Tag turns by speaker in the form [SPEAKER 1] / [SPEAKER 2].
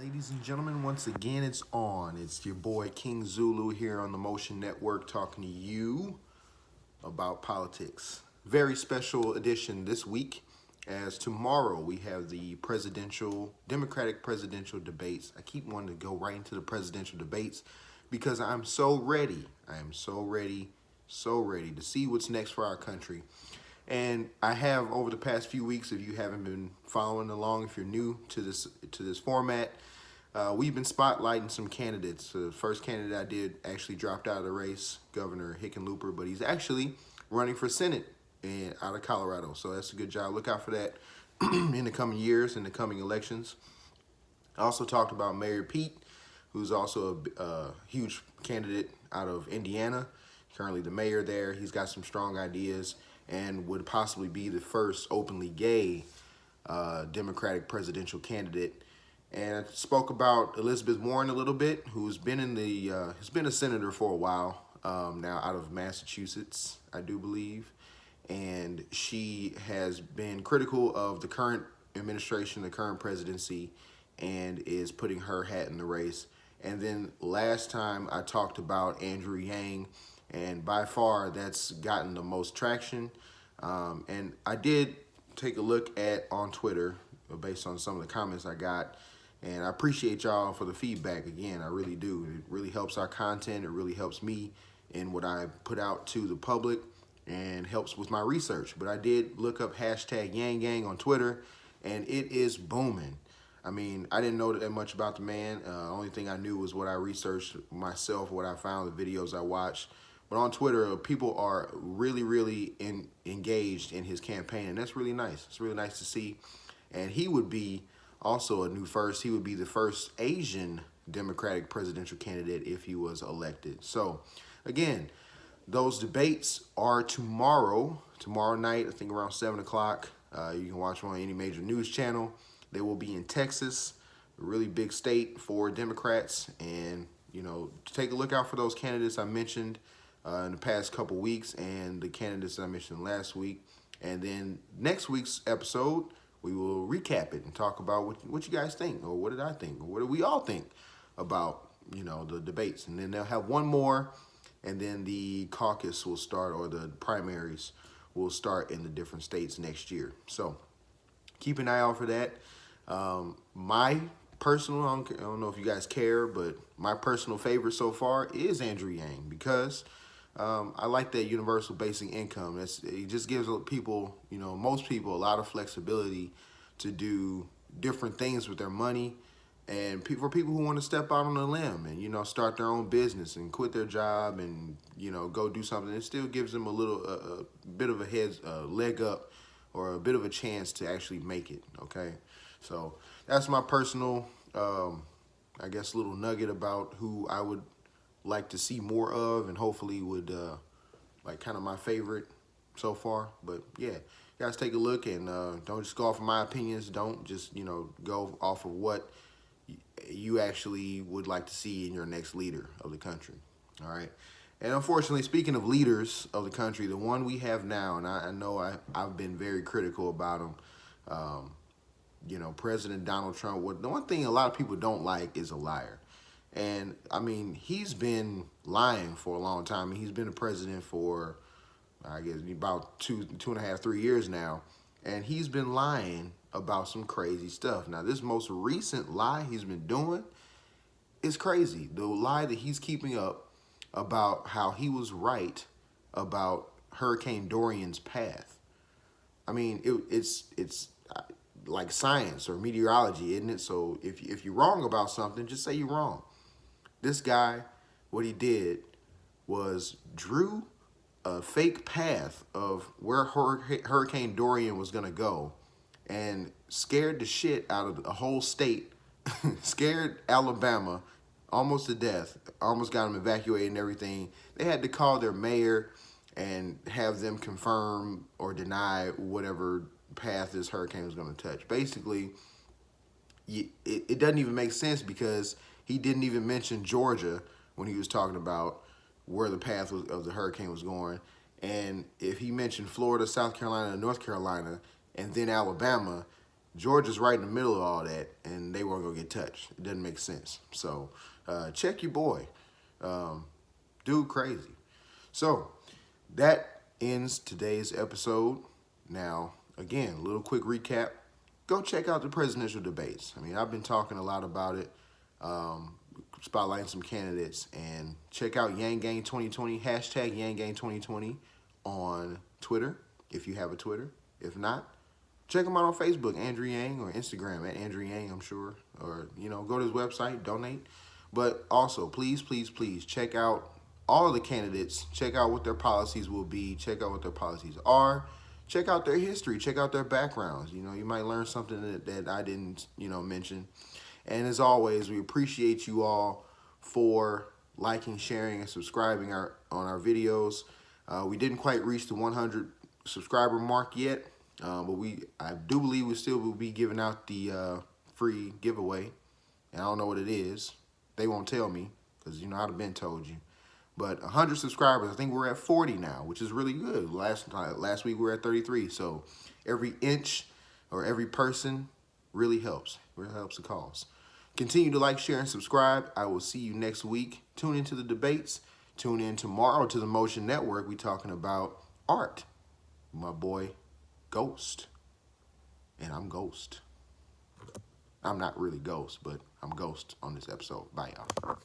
[SPEAKER 1] Ladies and gentlemen, once again, it's on. It's your boy King Zulu here on the Motion Network talking to you about politics. Very special edition this week, as tomorrow we have the Democratic presidential debates. I keep wanting to go right into the presidential debates because I'm so ready. I am so ready to see what's next for our country. And I have over the past few weeks, if you haven't been following along, if you're new to this format, we've been spotlighting some candidates. The first candidate I did actually dropped out of the race, Governor Hickenlooper, but he's actually running for Senate out of Colorado. So that's a good job. Look out for that in the coming years, in the coming elections. I also talked about Mayor Pete, who's also a huge candidate out of Indiana, currently the mayor there. He's got some strong ideas and would possibly be the first openly gay Democratic presidential candidate. And I spoke about Elizabeth Warren a little bit, who's been has been a senator for a while now, out of Massachusetts, I do believe. And she has been critical of the current administration, the current presidency, and is putting her hat in the race. And then last time I talked about Andrew Yang, and by far that's gotten the most traction. And I did take a look at on Twitter based on some of the comments I got, and I appreciate y'all for the feedback. Again, I really do. It really helps our content. It really helps me in what I put out to the public and helps with my research. But I did look up hashtag YangGang on Twitter, and it is booming. I mean, I didn't know that much about the man. Only thing I knew was what I researched myself, what I found, the videos I watched. But on Twitter, people are really engaged in his campaign, and that's really nice. It's really nice to see. And he would be also a new first. He would be the first Asian Democratic presidential candidate if he was elected. So, again, those debates are tomorrow night, I think around 7 o'clock. You can watch them on any major news channel. They will be in Texas, a really big state for Democrats. And, you know, take a look out for those candidates I mentioned in the past couple weeks and the candidates I mentioned last week. And then next week's episode, we will recap it and talk about what you guys think, or what did I think, or what do we all think about, you know, the debates. And then they'll have one more, and then the caucus will start, or the primaries will start in the different states next year. So keep an eye out for that. My personal, I don't know if you guys care, but my personal favorite so far is Andrew Yang, because I like that universal basic income. It just gives people, you know, most people, a lot of flexibility to do different things with their money. And for people who want to step out on a limb and, you know, start their own business and quit their job and, you know, go do something, it still gives them a bit of a leg up, or a bit of a chance to actually make it, okay? So that's my personal, I guess, little nugget about who I would like to see more of, and hopefully would like kind of my favorite so far. But yeah, you guys take a look, and don't just go off of my opinions. Don't just, you know, go off of what you actually would like to see in your next leader of the country. All right. And unfortunately, speaking of leaders of the country, the one we have now, and I know I've been very critical about him, you know, President Donald Trump. The one thing a lot of people don't like is a liar. And, I mean, he's been lying for a long time. He's been a president for, I guess, about two and a half, 3 years now. And he's been lying about some crazy stuff. Now, this most recent lie he's been doing is crazy. The lie that he's keeping up about how he was right about Hurricane Dorian's path. I mean, it's like science or meteorology, isn't it? So if you're wrong about something, just say you're wrong. This guy, what he did was drew a fake path of where Hurricane Dorian was going to go, and scared the shit out of the whole state, scared Alabama almost to death, almost got them evacuated and everything. They had to call their mayor and have them confirm or deny whatever path this hurricane was going to touch. Basically, it doesn't even make sense, because he didn't even mention Georgia when he was talking about where the path of the hurricane was going. And if he mentioned Florida, South Carolina, and North Carolina, and then Alabama, Georgia's right in the middle of all that, and they weren't gonna get touched. It doesn't make sense. So check your boy. Dude crazy. So that ends today's episode. Now, again, a little quick recap. Go check out the presidential debates. I mean, I've been talking a lot about it, spotlighting some candidates, and check out YangGang2020, hashtag YangGang2020 on Twitter, if you have a Twitter. If not, check him out on Facebook, Andrew Yang, or Instagram at Andrew Yang, I'm sure. Or, go to his website, donate. But also, please, please, please check out all of the candidates. Check out what their policies will be. Check out what their policies are. Check out their history. Check out their backgrounds. You might learn something that I didn't, mention. And as always, we appreciate you all for liking, sharing, and subscribing on our videos. We didn't quite reach the 100 subscriber mark yet, but I do believe we still will be giving out the free giveaway. And I don't know what it is. They won't tell me because, I'd have been told you. But 100 subscribers, I think we're at 40 now, which is really good. Last week we were at 33. So every inch or every person really helps. Really helps the cause. Continue to like, share, and subscribe. I will see you next week. Tune into the debates. Tune in tomorrow to the Motion Network. We're talking about art. My boy, Ghost. And I'm Ghost. I'm not really Ghost, but I'm Ghost on this episode. Bye, y'all.